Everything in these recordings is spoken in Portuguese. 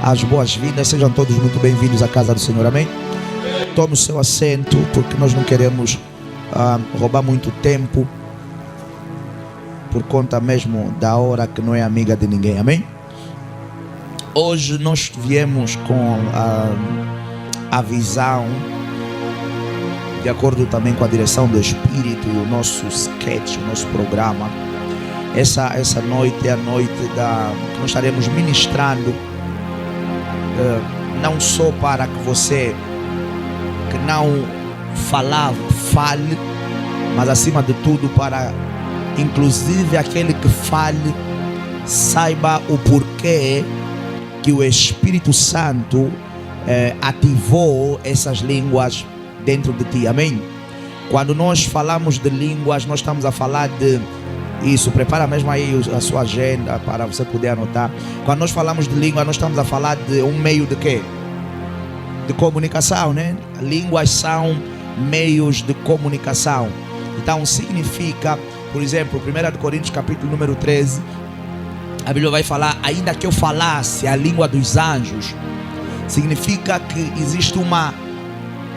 as boas-vindas. Sejam todos muito bem-vindos à casa do Senhor, amém? Tome o seu assento, porque nós não queremos roubar muito tempo, por conta mesmo da hora que não é amiga de ninguém, amém? Hoje nós viemos com a visão, de acordo também com a direção do Espírito e o nosso sketch, o nosso programa. Essa noite é a noite que nós estaremos ministrando, não só para que você que não fale, mas acima de tudo para inclusive aquele que fale saiba o porquê que o Espírito Santo ativou essas línguas dentro de ti, amém? Quando nós falamos de línguas, nós estamos a falar de isso. Prepara mesmo aí a sua agenda para você poder anotar. Quando nós falamos de língua, nós estamos a falar de um meio de quê? De comunicação, né? Línguas são meios de comunicação. Então significa, por exemplo, 1 Coríntios capítulo número 13, a Bíblia vai falar: ainda que eu falasse a língua dos anjos, significa que existe uma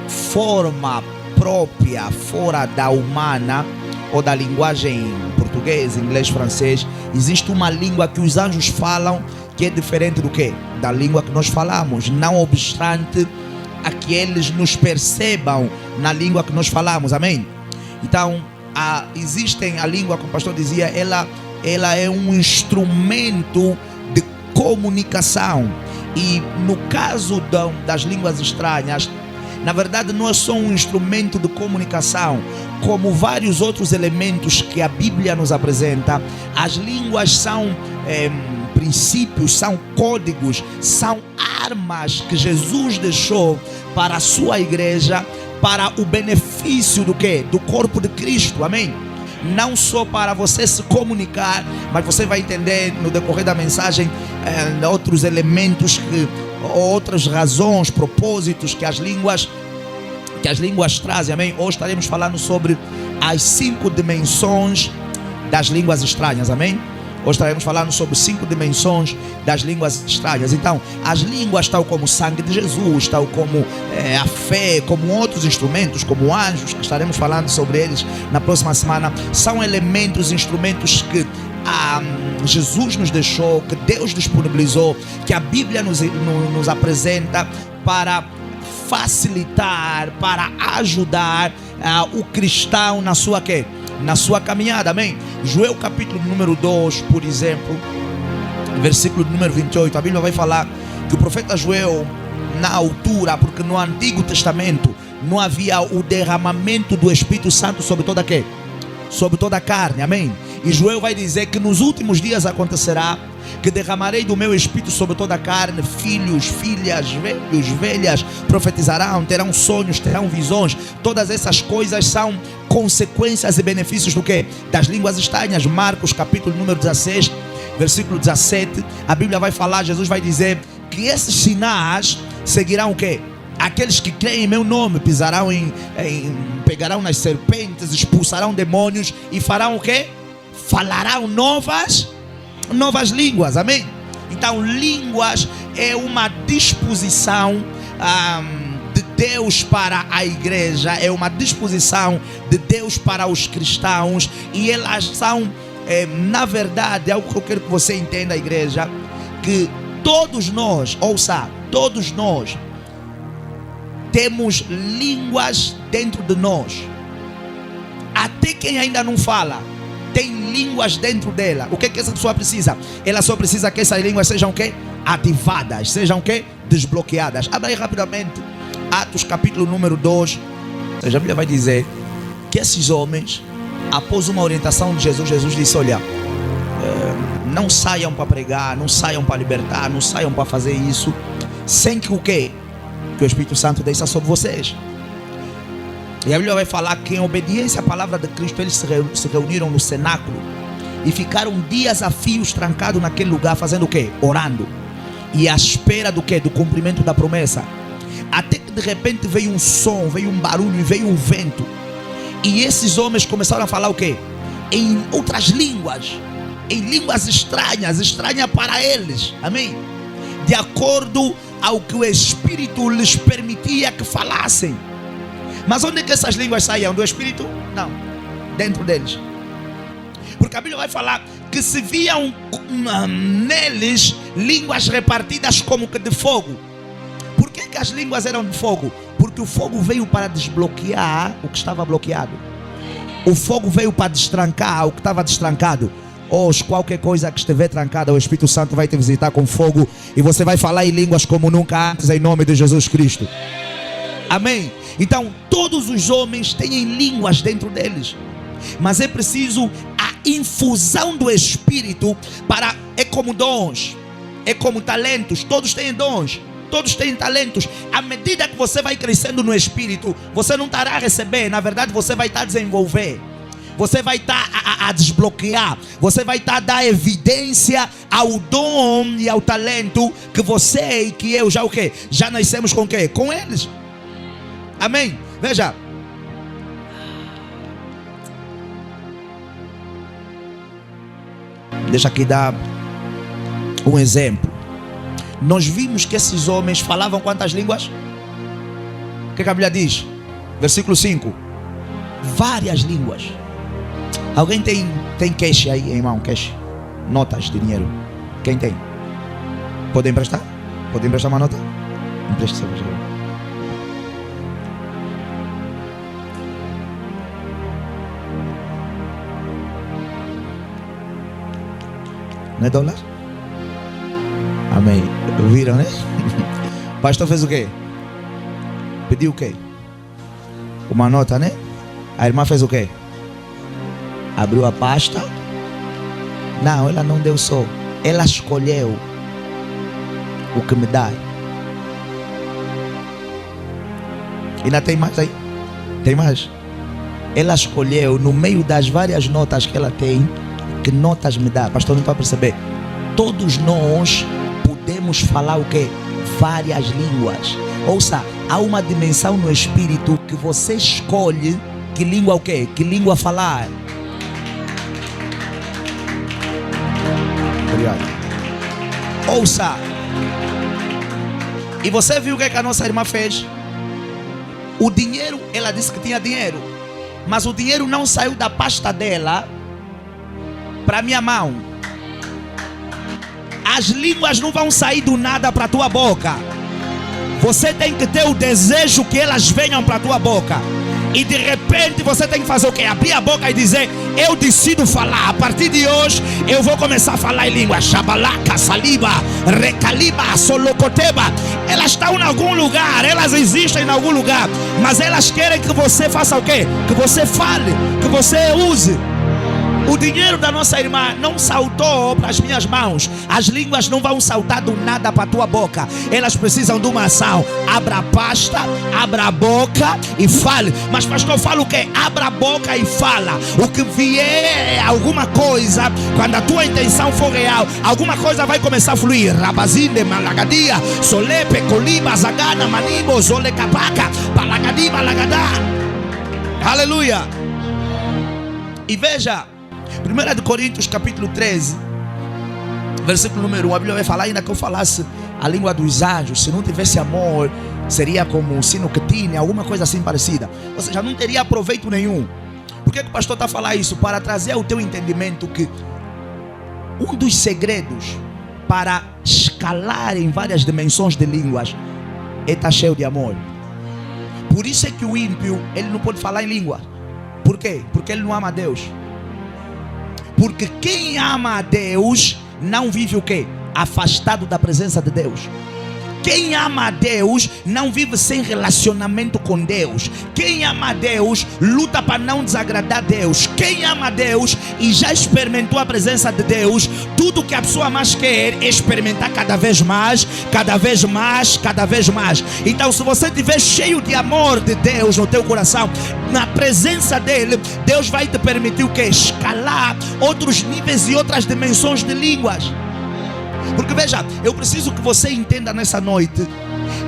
forma própria, fora da humana ou da linguagem português, inglês, francês. Existe uma língua que os anjos falam que é diferente do que? Da língua que nós falamos, não obstante a que eles nos percebam na língua que nós falamos, amém? Então, existem a língua, como o pastor dizia, ela é um instrumento de comunicação. E no caso das línguas estranhas, na verdade não é só um instrumento de comunicação, como vários outros elementos que a Bíblia nos apresenta. As línguas são princípios, são códigos, são armas que Jesus deixou para a sua igreja, para o benefício do quê? Do corpo de Cristo, amém? Não só para você se comunicar, mas você vai entender no decorrer da mensagem outros elementos, outras razões, propósitos que as línguas trazem, amém? Hoje estaremos falando sobre as 5 dimensões das línguas estranhas, amém? Hoje estaremos falando sobre 5 dimensões das línguas estranhas. Então, as línguas, tal como o sangue de Jesus, tal como a fé, como outros instrumentos, como anjos, que estaremos falando sobre eles na próxima semana, são elementos, instrumentos que Jesus nos deixou, que Deus disponibilizou, que a Bíblia nos apresenta para facilitar, para ajudar o cristão na sua quê? Na sua caminhada, amém? Joel capítulo número 2, por exemplo, versículo número 28, a Bíblia vai falar que o profeta Joel, na altura, porque no Antigo Testamento não havia o derramamento do Espírito Santo sobre toda quê? Sobre toda a carne, amém? E Joel vai dizer que nos últimos dias acontecerá que derramarei do meu Espírito sobre toda a carne. Filhos, filhas, velhos, velhas profetizarão, terão sonhos, terão visões. Todas essas coisas são consequências e benefícios do quê? Das línguas estranhas. Marcos capítulo número 16, versículo 17, a Bíblia vai falar, Jesus vai dizer que esses sinais seguirão o quê? Aqueles que creem em meu nome pisarão pegarão nas serpentes, expulsarão demônios e farão o quê? Falarão novas línguas, amém? Então, línguas é uma disposição de Deus para a igreja, é uma disposição de Deus para os cristãos, e elas são, na verdade, algo que eu quero que você entenda, igreja, que todos nós, ouça, todos nós temos línguas dentro de nós. Até quem ainda não fala tem línguas dentro dela. O que essa pessoa precisa? Ela só precisa que essas línguas sejam o quê? Ativadas, sejam o quê? Desbloqueadas. Abra aí rapidamente Atos capítulo número 2. A Bíblia vai dizer que esses homens, após uma orientação de Jesus, Jesus disse: olha, não saiam para pregar, não saiam para libertar, não saiam para fazer isso sem que o quê? Que o Espírito Santo desça sobre vocês. E a Bíblia vai falar que em obediência à palavra de Cristo eles se reuniram no cenáculo e ficaram dias a fios trancados naquele lugar, fazendo o quê? Orando. E à espera do quê? Do cumprimento da promessa. Até que de repente veio um som, veio um barulho e veio um vento. E esses homens começaram a falar o quê? Em outras línguas, em línguas estranhas para eles, amém? de acordo ao que o Espírito lhes permitia que falassem. Mas onde é que essas línguas saíam? Do Espírito? Não, dentro deles. Porque a Bíblia vai falar que se viam neles línguas repartidas como que de fogo. Por que as línguas eram de fogo? Porque o fogo veio para desbloquear o que estava bloqueado. O fogo veio para destrancar o que estava destrancado. Hoje, qualquer coisa que estiver trancada, o Espírito Santo vai te visitar com fogo e você vai falar em línguas como nunca antes, em nome de Jesus Cristo. Amém? Então, todos os homens têm línguas dentro deles, mas é preciso a infusão do Espírito para... É como dons, é como talentos. Todos têm dons, todos têm talentos. À medida que você vai crescendo no Espírito, você não estará a receber, na verdade você vai estar a desenvolver. Você vai estar a desbloquear. Você vai estar a dar evidência ao dom e ao talento que você e que eu já o quê? Já nascemos com o quê? Com eles. Amém? Veja. Deixa aqui dar um exemplo. Nós vimos que esses homens falavam quantas línguas? O que a Bíblia diz? Versículo 5. Várias línguas. Alguém tem cash aí, irmão? Cash? Notas de dinheiro. Quem tem? Pode emprestar? Pode emprestar uma nota? Empreste, por favor. Não é dólar? Amém. Viram, né? O pastor fez o quê? Pediu o quê? Uma nota, né? A irmã fez o quê? Abriu a pasta. Não, ela não deu só. Ela escolheu o que me dá. Ainda tem mais aí? Tem mais? Ela escolheu no meio das várias notas que ela tem, que notas me dá. Pastor, não está a perceber? Todos nós podemos falar o quê? Várias línguas. Ouça, há uma dimensão no Espírito que você escolhe que língua o quê? Que língua falar. Obrigado. Ouça. E você viu o que a nossa irmã fez? O dinheiro, ela disse que tinha dinheiro, mas o dinheiro não saiu da pasta dela para minha mão. As línguas não vão sair do nada para tua boca. Você tem que ter o desejo que elas venham para tua boca. E de repente você tem que fazer o quê? Abrir a boca e dizer: eu decido falar. A partir de hoje eu vou começar a falar em língua. Shabalaka, saliba, recaliba, solocoteba. Elas estão em algum lugar, elas existem em algum lugar, mas elas querem que você faça o quê? Que você fale, que você use. O dinheiro da nossa irmã não saltou para as minhas mãos. As línguas não vão saltar do nada para a tua boca. Elas precisam de uma ação. Abra a pasta, abra a boca e fale. Mas pastor, fala o quê? Abra a boca e fala. O que vier, alguma coisa, quando a tua intenção for real, alguma coisa vai começar a fluir. Rabazinde, malagadia, solepe, coliba, zagana, manibo, zolecapaca, palagadia, malagadá. Aleluia. E veja, 1 Coríntios capítulo 13, versículo número 1, a Bíblia vai falar: ainda que eu falasse a língua dos anjos, se não tivesse amor, seria como um sino que tinha, alguma coisa assim parecida. Ou seja, não teria proveito nenhum. Por que o pastor está a falar isso? Para trazer ao teu entendimento que um dos segredos para escalar em várias dimensões de línguas é estar cheio de amor. Por isso é que o ímpio, ele não pode falar em língua. Por quê? Porque ele não ama a Deus. Porque quem ama a Deus não vive o quê? Afastado da presença de Deus. Quem ama a Deus não vive sem relacionamento com Deus. Quem ama a Deus luta para não desagradar a Deus. Quem ama a Deus e já experimentou a presença de Deus, tudo que a pessoa mais quer é experimentar cada vez mais, cada vez mais, cada vez mais. Então, se você estiver cheio de amor de Deus no teu coração, na presença dele, Deus vai te permitir o quê? Escalar outros níveis e outras dimensões de línguas. Porque veja, eu preciso que você entenda nessa noite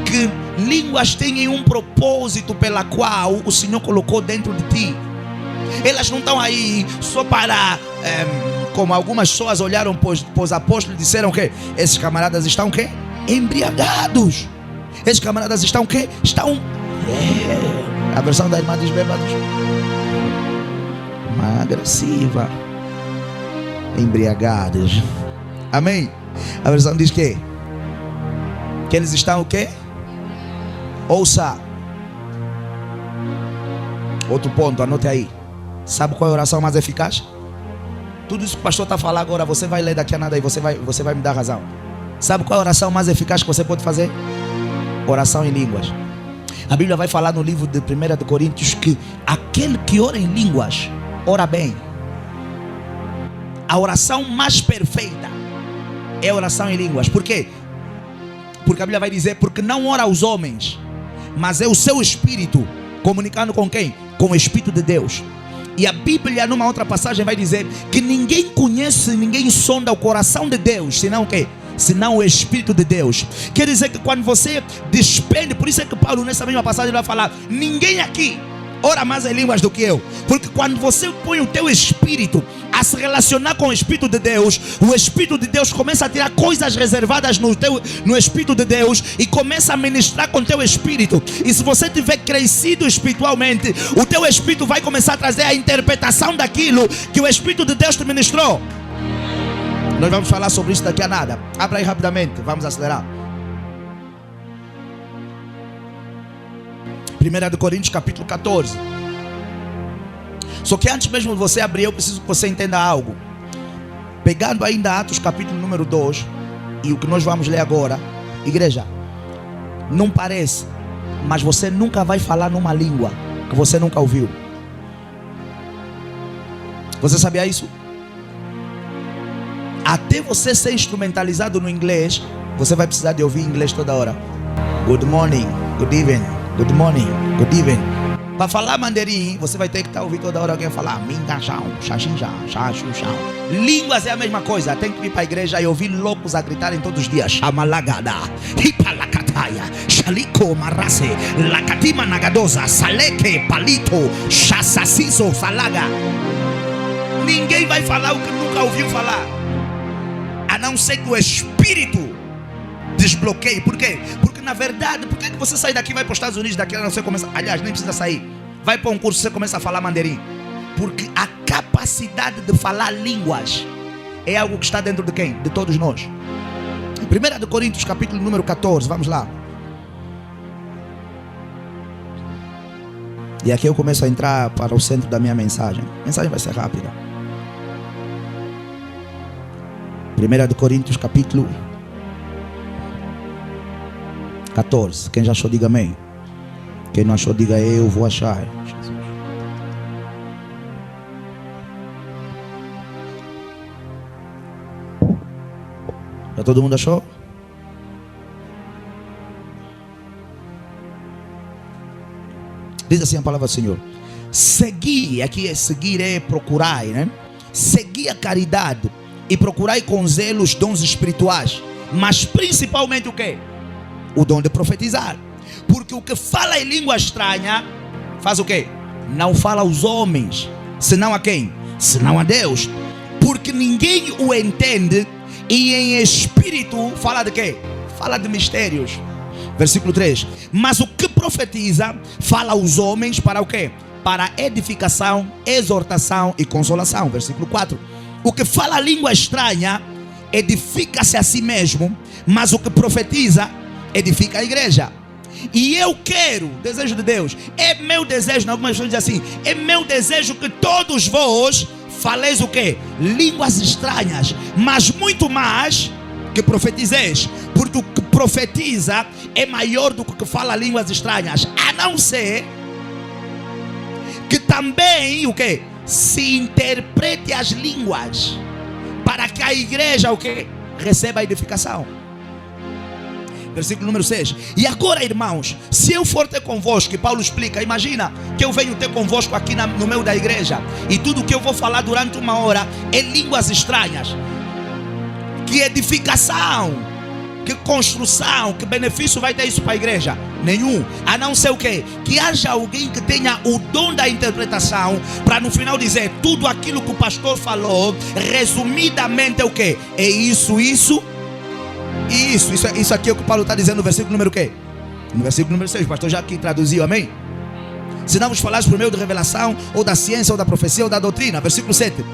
que línguas têm um propósito pela qual o Senhor colocou dentro de ti. Elas não estão aí só para, como algumas pessoas olharam para os apóstolos e disseram que esses camaradas estão o quê? embriagados. Esses camaradas estão o quê? Estão... A versão da irmã diz bêbados. Uma agressiva. Embriagados. Amém? A versão diz que eles estão o quê? Ouça. Outro ponto, anote aí. Sabe qual é a oração mais eficaz? Tudo isso que o pastor está falando agora, você vai ler daqui a nada e você vai me dar razão. Sabe qual é a oração mais eficaz que você pode fazer? Oração em línguas. A Bíblia vai falar no livro de 1 Coríntios que aquele que ora em línguas, ora bem. A oração mais perfeita é a oração em línguas. Por quê? Porque a Bíblia vai dizer, porque não ora aos homens, mas é o seu espírito comunicando com quem? Com o Espírito de Deus. E a Bíblia, numa outra passagem, vai dizer que ninguém conhece, ninguém sonda o coração de Deus, senão o quê? Senão o Espírito de Deus. Quer dizer que quando você despende, por isso é que Paulo nessa mesma passagem vai falar, ninguém aqui ora mais em línguas do que eu. Porque quando você põe o teu espírito a se relacionar com o Espírito de Deus, o Espírito de Deus começa a tirar coisas reservadas no Espírito de Deus e começa a ministrar com o teu espírito. E se você tiver crescido espiritualmente, o teu espírito vai começar a trazer a interpretação daquilo que o Espírito de Deus te ministrou. Nós vamos falar sobre isso daqui a nada. Abra aí rapidamente, vamos acelerar. 1 Coríntios capítulo 14. Só que antes mesmo de você abrir, eu preciso que você entenda algo. Pegando ainda Atos capítulo número 2 e o que nós vamos ler agora, igreja, não parece, mas você nunca vai falar numa língua que você nunca ouviu. Você sabia isso? Até você ser instrumentalizado no inglês, você vai precisar de ouvir inglês toda hora. Good morning, good evening, good morning, good evening. Para falar mandarim, você vai ter que estar ouvindo toda hora alguém falar línguas é a mesma coisa. Tem que vir para a igreja e ouvir loucos a gritarem todos os dias. Shamalagada, Hipalakataya, Shaliko Marase, Lakatima Nagadosa, Saleke, Palito, Chassasiso, Salaga. Ninguém vai falar o que nunca ouviu falar, a não ser que o Espírito desbloqueie. Por quê? Porque na verdade, por que você sai daqui e vai para os Estados Unidos, daqui você começa, aliás, nem precisa sair, vai para um curso e você começa a falar mandarim? Porque a capacidade de falar línguas é algo que está dentro de quem? De todos nós. 1 Coríntios capítulo número 14, vamos lá. E aqui eu começo a entrar para o centro da minha mensagem. A mensagem vai ser rápida. 1 Coríntios capítulo 14. Quem já achou, diga amém. Quem não achou, diga eu vou achar. Jesus. Já todo mundo achou? Diz assim a palavra do Senhor: seguir, aqui é seguir, é procurar, né? Seguir a caridade e procurai com zelo os dons espirituais, mas principalmente o quê? O dom de profetizar. Porque o que fala em língua estranha faz o quê? Não fala aos homens, senão a quem? Senão a Deus. Porque ninguém o entende, e em espírito fala de quê? Fala de mistérios. Versículo 3. Mas o que profetiza fala aos homens para o quê? Para edificação, exortação e consolação. Versículo 4. O que fala a língua estranha edifica-se a si mesmo, mas o que profetiza edifica a igreja. E eu quero, desejo de Deus, é meu desejo, algumas pessoas dizem assim, é meu desejo que todos vós faleis o quê? Línguas estranhas, mas muito mais que profetizeis, porque o que profetiza é maior do que fala línguas estranhas, a não ser que também o quê? Se interprete as línguas, para que a igreja o quê? Receba a edificação. Versículo número 6. E agora, irmãos, se eu for ter convosco, que Paulo explica, imagina que eu venho ter convosco aqui no meio da igreja, e tudo que eu vou falar durante uma hora é línguas estranhas. Que edificação, que construção, que benefício vai ter isso para a igreja? Nenhum, a não ser o quê? Que haja alguém que tenha o dom da interpretação, para no final dizer tudo aquilo que o pastor falou, resumidamente é o quê? É isso, isso Isso aqui é o que Paulo está dizendo no versículo número quê? No versículo número 6, o pastor já aqui traduziu, amém? Se não vos falares por meio de revelação, ou da ciência, ou da profecia, ou da doutrina. Versículo 7.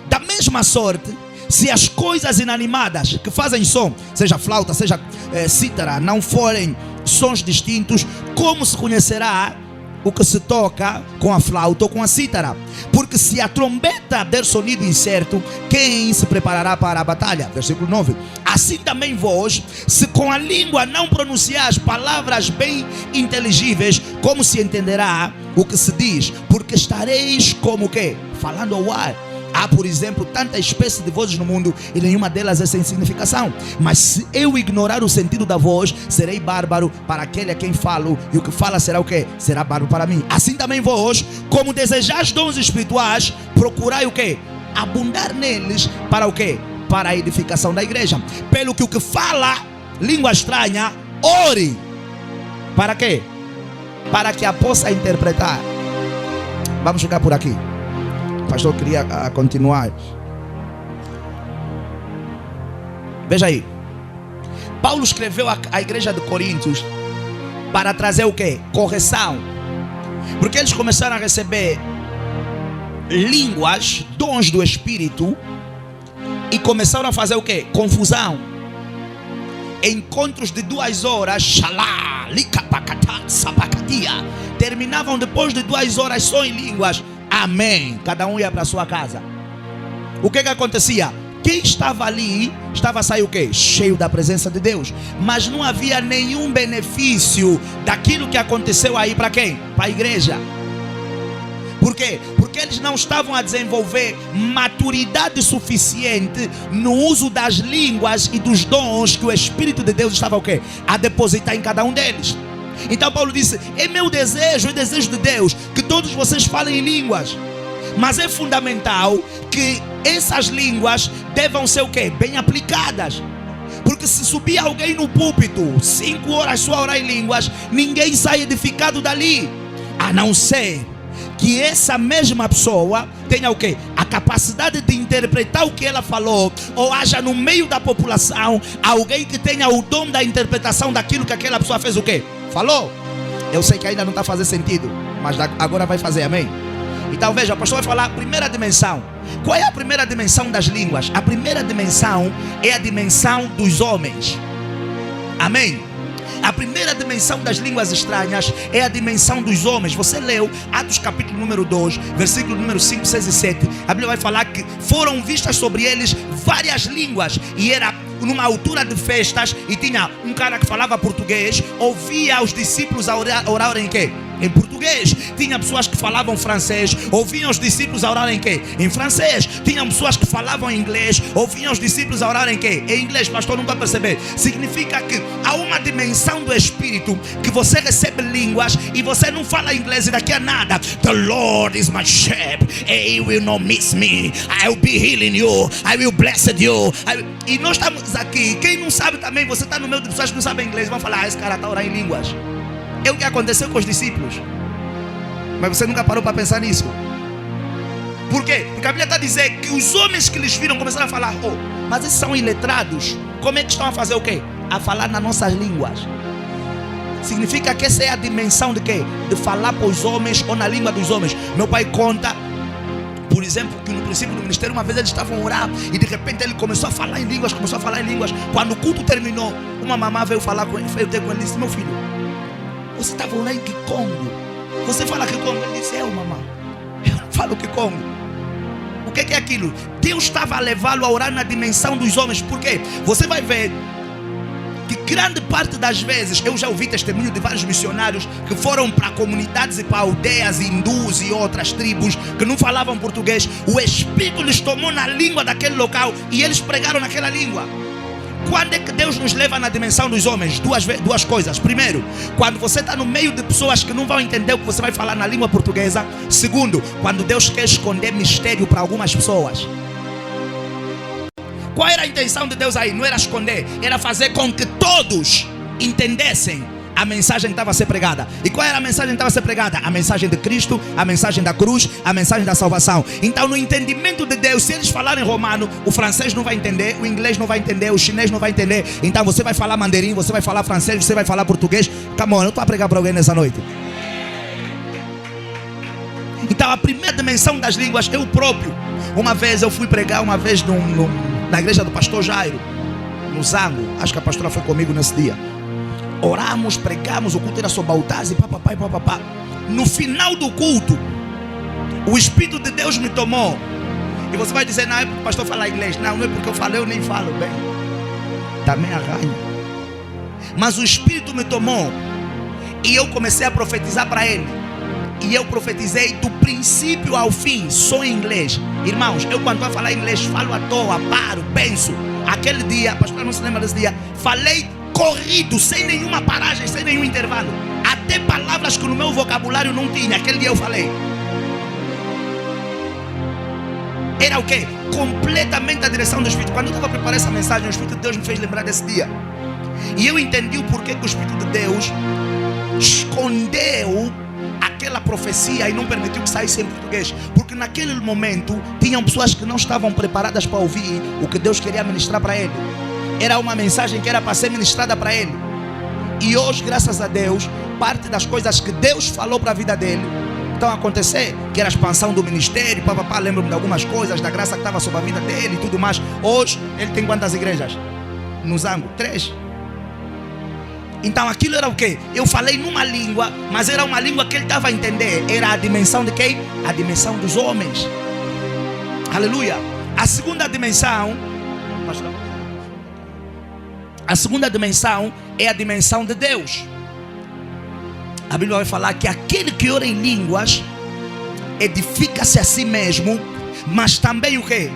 Da mesma sorte, se as coisas inanimadas que fazem som, seja flauta, seja cítara, não forem sons distintos, como se conhecerá o que se toca com a flauta ou com a cítara? Porque se a trombeta der sonido incerto, quem se preparará para a batalha? Versículo 9. Assim também vós, se com a língua não pronunciais palavras bem inteligíveis, como se entenderá o que se diz? Porque estareis como o quê? Falando ao ar. Há, por exemplo, tanta espécie de vozes no mundo e nenhuma delas é sem significação. Mas se eu ignorar o sentido da voz, serei bárbaro para aquele a quem falo, e o que fala será o quê? Será bárbaro para mim. Assim também vós, como desejais dons espirituais, procurai o quê? Abundar neles para o quê? Para a edificação da igreja. Pelo que o que fala língua estranha, ore. Para quê? Para que a possa interpretar. Vamos ficar por aqui. O pastor queria continuar. Veja aí. Paulo escreveu à igreja de Coríntios para trazer o quê? Correção. Porque eles começaram a receber línguas, dons do Espírito, e começaram a fazer o quê? Confusão. Encontros de 2 horas, xalá, licapacatá, sapacatia, terminavam depois de 2 horas só em línguas. Amém. Cada um ia para sua casa. O que acontecia? Quem estava ali, estava a sair o quê? Cheio da presença de Deus. Mas não havia nenhum benefício daquilo que aconteceu aí para quem? Para a igreja. Por quê? Porque eles não estavam a desenvolver maturidade suficiente no uso das línguas e dos dons que o Espírito de Deus estava o quê? A depositar em cada um deles. Então Paulo disse: é meu desejo, é desejo de Deus que todos vocês falem em línguas. Mas é fundamental que essas línguas devam ser o quê? Bem aplicadas. Porque se subir alguém no púlpito 5 horas só a orar em línguas, ninguém sai edificado dali. A não ser que essa mesma pessoa tenha o quê? A capacidade de interpretar o que ela falou, ou haja no meio da população alguém que tenha o dom da interpretação daquilo que aquela pessoa fez o quê? Falou. Eu sei que ainda não está fazendo sentido, mas agora vai fazer, amém? Então veja, o pastor vai falar a primeira dimensão. Qual é a primeira dimensão das línguas? A primeira dimensão é a dimensão dos homens. Amém? A primeira dimensão das línguas estranhas é a dimensão dos homens. Você leu Atos capítulo número 2, versículo número 5, 6 e 7. A Bíblia vai falar que foram vistas sobre eles várias línguas. E era numa altura de festas, e tinha um cara que falava português, ouvia os discípulos orar em quê? Em português. Tinha pessoas que falavam francês, ouviam os discípulos a orar em quê? Em francês. Tinha pessoas que falavam inglês, ouviam os discípulos a orar em quê? Em inglês. Pastor, não vai perceber. Significa que há uma dimensão do Espírito que você recebe línguas e você não fala inglês e daqui a nada: The Lord is my shepherd, He will not miss me, I will be healing you, I will bless you. E nós estamos aqui, quem não sabe também, você está no meio de pessoas que não sabem inglês, vão falar: esse cara está orando em línguas. É o que aconteceu com os discípulos. Mas você nunca parou para pensar nisso? Por quê? Porque a Bíblia está a dizer que os homens que eles viram começaram a falar: mas esses são iletrados. Como é que estão a fazer o quê? A falar nas nossas línguas. Significa que essa é a dimensão de quê? De falar para os homens ou na língua dos homens. Meu pai conta, por exemplo, que no princípio do ministério, uma vez eles estavam a orar e de repente ele começou a falar em línguas, Quando o culto terminou, uma mamã veio falar com ele, veio ter com ele e disse: meu filho, você estava orando em que Congo? Você fala que Congo? Ele disse: mamã, eu não falo que Congo. O que é aquilo? Deus estava a levá-lo a orar na dimensão dos homens. Por quê? Você vai ver que grande parte das vezes, eu já ouvi testemunho de vários missionários que foram para comunidades e para aldeias hindus e outras tribos que não falavam português. O Espírito lhes tomou na língua daquele local e eles pregaram naquela língua. Quando é que Deus nos leva na dimensão dos homens? Duas coisas. Primeiro, quando você está no meio de pessoas que não vão entender o que você vai falar na língua portuguesa. Segundo, quando Deus quer esconder mistério para algumas pessoas. Qual era a intenção de Deus aí? Não era esconder, era fazer com que todos entendessem a mensagem estava a ser pregada. E qual era a mensagem que estava a ser pregada? A mensagem de Cristo, a mensagem da cruz, a mensagem da salvação. Então, no entendimento de Deus, se eles falarem romano, o francês não vai entender, o inglês não vai entender, o chinês não vai entender. Então você vai falar mandarim, você vai falar francês, você vai falar português. Come on, eu estou a pregar para alguém nessa noite. Então a primeira dimensão das línguas, eu próprio, uma vez eu fui pregar, na igreja do pastor Jairo, no Zango. Acho que a pastora foi comigo nesse dia. Oramos, pregamos, o culto era sobre altares e papapá. No final do culto, o Espírito de Deus me tomou. E você vai dizer, não é porque o pastor fala inglês. Não, não é porque eu falei, eu nem falo bem. Também arranho. Mas o Espírito me tomou e eu comecei a profetizar para ele. E eu profetizei do princípio ao fim, só em inglês. Irmãos, eu quando vou falar inglês, falo à toa, paro, penso. Aquele dia, pastor não se lembra desse dia, falei corrido, sem nenhuma paragem, sem nenhum intervalo. Até palavras que no meu vocabulário não tinha. Aquele dia eu falei. Era o quê? Completamente a direção do Espírito. Quando eu estava preparando essa mensagem, o Espírito de Deus me fez lembrar desse dia. E eu entendi o porquê que o Espírito de Deus escondeu aquela profecia e não permitiu que saísse em português. Porque naquele momento tinham pessoas que não estavam preparadas para ouvir o que Deus queria ministrar para ele. Era uma mensagem que era para ser ministrada para ele. E hoje, graças a Deus, parte das coisas que Deus falou para a vida dele estão a acontecer, que era a expansão do ministério, lembro-me de algumas coisas, da graça que estava sobre a vida dele e tudo mais. Hoje, ele tem quantas igrejas? No Zango? 3. Então aquilo era o quê? Eu falei numa língua, mas era uma língua que ele estava a entender. Era a dimensão de quem? A dimensão dos homens. Aleluia. A segunda dimensão, é a dimensão de Deus. A Bíblia vai falar que aquele que ora em línguas edifica-se a si mesmo, mas também o quê?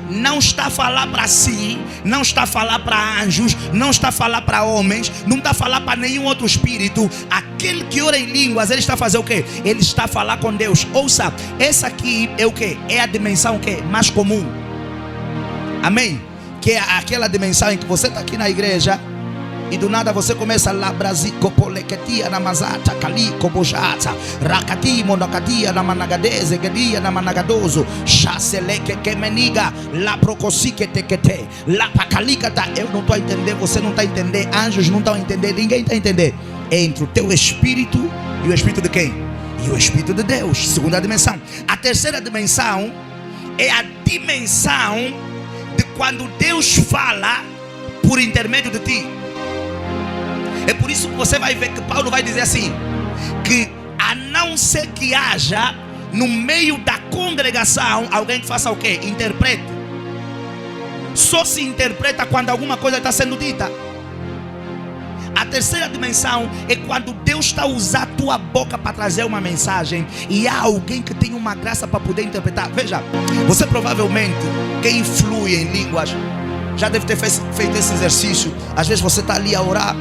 Não está a falar para si, não está a falar para anjos, não está a falar para homens, não está a falar para nenhum outro espírito. Aquele que ora em línguas, ele está a fazer o quê? Ele está a falar com Deus. Ouça, essa aqui é o quê? É a dimensão que mais comum. Amém? Que é aquela dimensão em que você está aqui na igreja e do nada você começa lá, Brasico, Polequetia, Namazata, Cali, Cobojata, Rakati, Monocatia, Namanagadeze, Gadia, Namanagadoso, Chasseleque, Kemeniga, La Procosique, Tequete, La Pacalicata. Eu não estou a entender, você não está a entender, anjos não estão a entender, ninguém está a entender. É entre o teu espírito e o espírito de quem? E o espírito de Deus. Segunda dimensão. A terceira dimensão é a dimensão de quando Deus fala por intermédio de ti. É por isso que você vai ver que Paulo vai dizer assim, que a não ser que haja no meio da congregação alguém que faça o quê? Interprete. Só se interpreta quando alguma coisa está sendo dita. A terceira dimensão é quando Deus está a usar a tua boca para trazer uma mensagem e há alguém que tem uma graça para poder interpretar. Veja, você provavelmente, quem flui em línguas, já deve ter feito esse exercício. Às vezes você está ali a orar,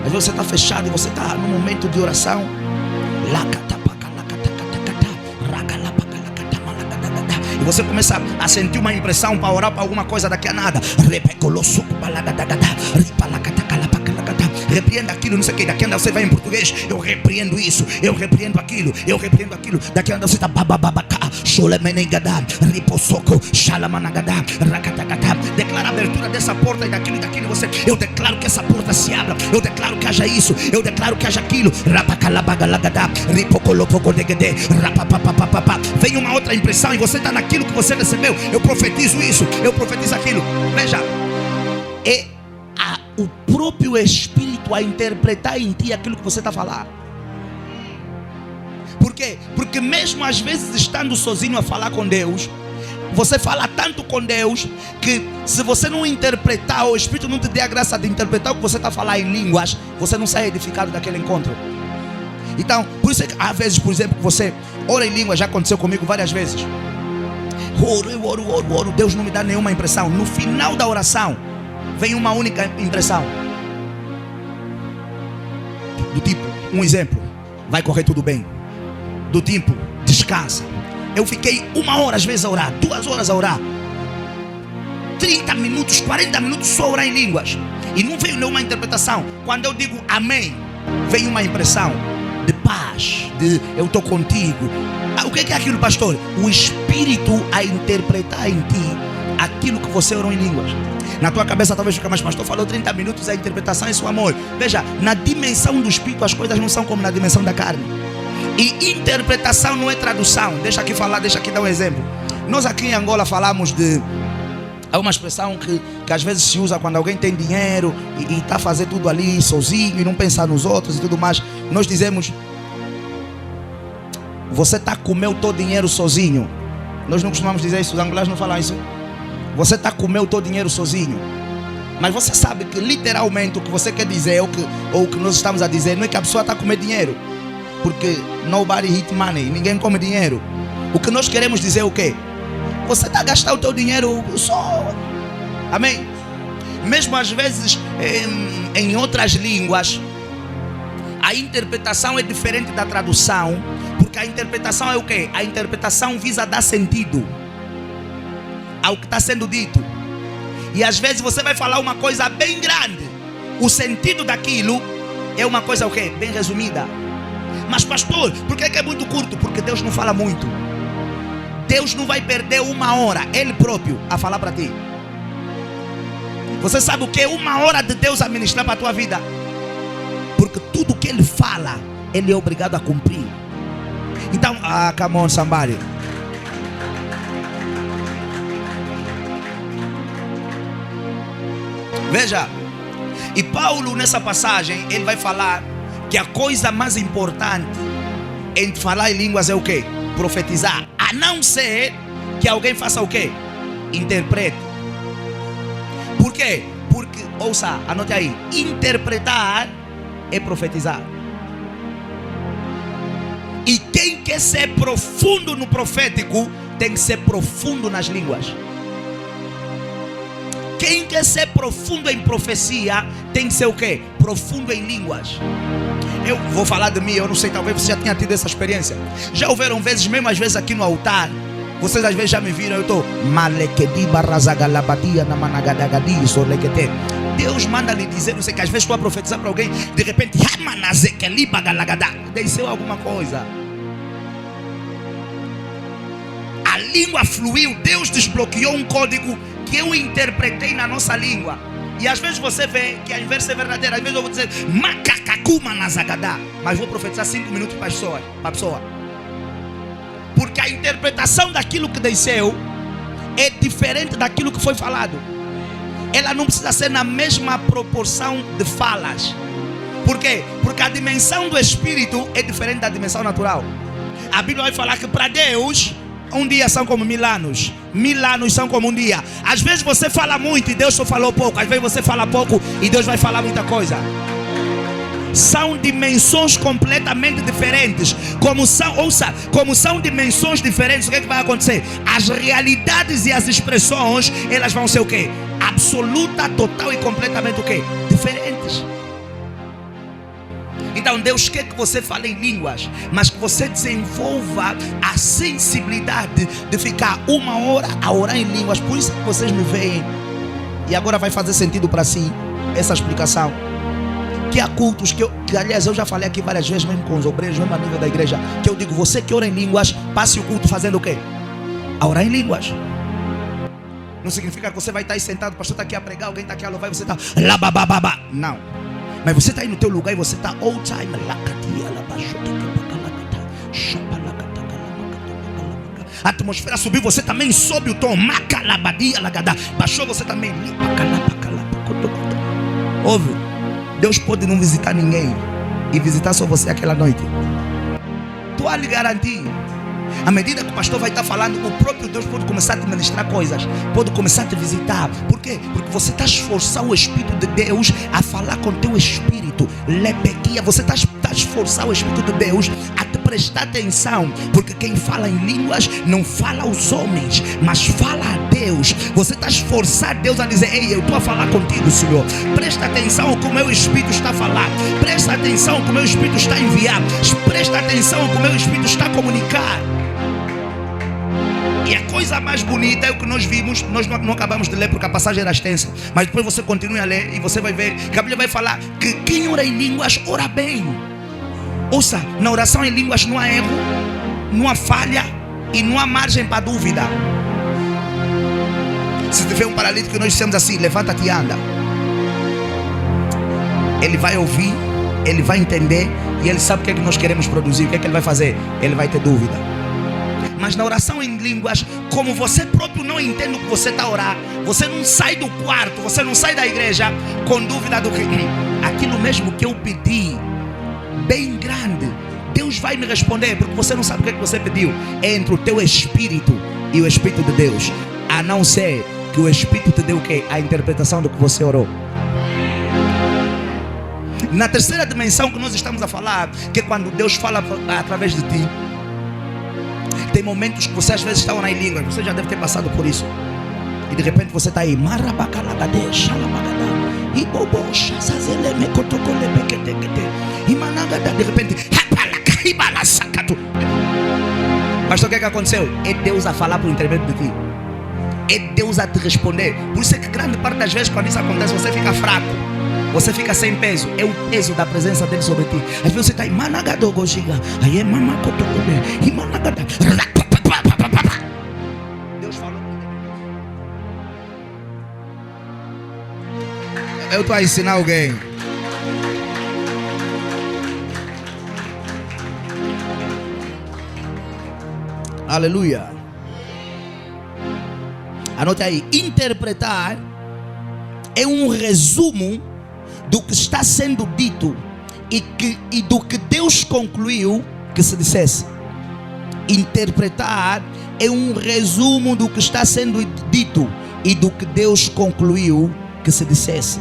às vezes você está fechado e você está num momento de oração. E você começa a sentir uma impressão para orar para alguma coisa daqui a nada. Repreenda aquilo, não sei o que. Daqui a nada você vai em português. Eu repreendo isso, eu repreendo aquilo, eu repreendo aquilo. Daqui a nada você está babababacá, cholemenengadá, riposoco, xalamanagada, racatacatá. Declara a abertura dessa porta e daquilo e daquilo. Eu declaro que essa porta se abra. Eu declaro que haja isso, eu declaro que haja aquilo. Rapacalabagalagada, ripocolopocodegede, rapapapapapá. Vem uma outra impressão e você está naquilo que você recebeu. Eu profetizo isso, eu profetizo aquilo. Veja, o próprio Espírito a interpretar em ti aquilo que você está a falar. Por quê? Porque mesmo às vezes estando sozinho a falar com Deus, você fala tanto com Deus que se você não interpretar, o Espírito não te dê a graça de interpretar o que você está a falar em línguas, você não sai edificado daquele encontro. Então, por isso é que às vezes, por exemplo, você ora em línguas, já aconteceu comigo várias vezes. Oro, Deus não me dá nenhuma impressão. No final da oração vem uma única impressão. Do tipo, um exemplo, vai correr tudo bem. Do tipo, descansa. Eu fiquei 1 hora às vezes a orar, 2 horas a orar, 30 minutos, 40 minutos só a orar em línguas. E não veio nenhuma interpretação. Quando eu digo amém, vem uma impressão de paz, de eu estou contigo. O que é aquilo, pastor? O Espírito a interpretar em ti aquilo que você orou em línguas. Na tua cabeça talvez fica, mas pastor falou 30 minutos, a interpretação é seu amor. Veja, na dimensão do Espírito as coisas não são como na dimensão da carne. E interpretação não é tradução. Deixa aqui falar, deixa aqui dar um exemplo. Nós aqui em Angola falamos de... Há uma expressão que às vezes se usa quando alguém tem dinheiro e está a fazer tudo ali sozinho e não pensar nos outros e tudo mais. Nós dizemos: você está a comer o teu dinheiro sozinho. Nós não costumamos dizer isso, os angolanos não falam isso. Você está a comer o teu dinheiro sozinho. Mas você sabe que literalmente o que você quer dizer, ou o que nós estamos a dizer, não é que a pessoa está a comer dinheiro. Porque nobody eat money, ninguém come dinheiro. O que nós queremos dizer é o quê? Você está a gastar o teu dinheiro só. Amém? Mesmo às vezes em outras línguas, a interpretação é diferente da tradução. Porque a interpretação é o quê? A interpretação visa dar sentido ao que está sendo dito. E às vezes você vai falar uma coisa bem grande, o sentido daquilo é uma coisa o quê? Bem resumida. Mas pastor, por que é muito curto? Porque Deus não fala muito. Deus não vai perder uma hora, Ele próprio, a falar para ti. Você sabe o que é uma hora de Deus a ministrar para a tua vida? Porque tudo que Ele fala, Ele é obrigado a cumprir. Então, come on somebody. Veja, e Paulo nessa passagem, ele vai falar que a coisa mais importante em falar em línguas é o quê? Profetizar. A não ser que alguém faça o quê? Interprete. Por quê? Porque, ouça, anote aí, interpretar é profetizar. E quem quer ser profundo no profético tem que ser profundo nas línguas. Quem quer ser profundo em profecia tem que ser o quê? Profundo em línguas. Eu vou falar de mim, eu não sei, talvez você já tenha tido essa experiência. Já houveram vezes, mesmo às vezes aqui no altar, vocês às vezes já me viram, eu estou Deus manda lhe dizer, não sei, que às vezes estou a profetizar para alguém, de repente desceu alguma coisa. A língua fluiu, Deus desbloqueou um código que eu interpretei na nossa língua. E às vezes você vê que a inversa é verdadeira. Às vezes eu vou dizer macacacuma nazagadá, mas vou profetizar 5 minutos para a pessoa. Porque a interpretação daquilo que desceu é diferente daquilo que foi falado. Ela não precisa ser na mesma proporção de falas. Por quê? Porque a dimensão do Espírito é diferente da dimensão natural. A Bíblia vai falar que para Deus um dia são como 1000 anos. 1000 anos são como um dia. Às vezes você fala muito e Deus só falou pouco. Às vezes você fala pouco e Deus vai falar muita coisa. São dimensões completamente diferentes. Como são dimensões diferentes, o que é que vai acontecer? As realidades e as expressões, elas vão ser o quê? Absoluta, total e completamente o quê? Diferentes. Então Deus quer que você fale em línguas, mas que você desenvolva a sensibilidade de ficar 1 hora a orar em línguas. Por isso que vocês me veem. E agora vai fazer sentido para si essa explicação. Que há cultos que aliás eu já falei aqui várias vezes, mesmo com os obreiros, mesmo a nível da igreja, que eu digo, você que ora em línguas, passe o culto fazendo o quê? A orar em línguas. Não significa que você vai estar aí sentado, o pastor está aqui a pregar, alguém está aqui a louvar e você está lá babababa. Não. Mas você está aí no teu lugar e você está all time. A atmosfera subiu, você também sobe o tom. Baixou, você também. Ouve, Deus pode não visitar ninguém e visitar só você aquela noite. Estou a lhe garantir. À medida que o pastor vai estar falando, o próprio Deus pode começar a te ministrar coisas, pode começar a te visitar. Por quê? Porque você está a esforçar o Espírito de Deus a falar com o teu espírito. Lepequia, você está a esforçar o Espírito de Deus a te prestar atenção. Porque quem fala em línguas não fala aos homens, mas fala a Deus. Você está a esforçar Deus a dizer: ei, eu estou a falar contigo, Senhor. Presta atenção como o meu Espírito está a falar. Presta atenção como o meu Espírito está a enviar. Presta atenção como o meu Espírito está a comunicar. E a coisa mais bonita é o que nós vimos. Nós não acabamos de ler porque a passagem era extensa, mas depois você continua a ler e você vai ver que a Bíblia vai falar que quem ora em línguas ora bem. Ouça, na oração em línguas não há erro, não há falha e não há margem para dúvida. Se tiver um paralítico que nós dissemos assim, levanta-te e anda, ele vai ouvir, ele vai entender e ele sabe o que é que nós queremos produzir. O que é que ele vai fazer? Ele vai ter dúvida. Mas na oração em línguas, como você próprio não entende o que você está a orar, você não sai do quarto, você não sai da igreja com dúvida do que aquilo mesmo que eu pedi, bem grande, Deus vai me responder, porque você não sabe o que é que você pediu. É entre o teu espírito e o Espírito de Deus, a não ser que o Espírito te dê o quê? A interpretação do que você orou. Na terceira dimensão que nós estamos a falar, que é quando Deus fala através de ti. Tem momentos que você às vezes está orando em línguas, você já deve ter passado por isso. E de repente você está aí, de repente, pastor, o que é que aconteceu? É Deus a falar por intermédio de ti. É Deus a te responder. Por isso é que grande parte das vezes quando isso acontece, você fica fraco, você fica sem peso. É o peso da presença dele sobre ti. Às vezes você está aí, Deus falou. Eu estou a ensinar alguém. Aleluia. Anote aí. Interpretar é um resumo do que está sendo dito e do que Deus concluiu que se dissesse. Interpretar é um resumo do que está sendo dito e do que Deus concluiu que se dissesse.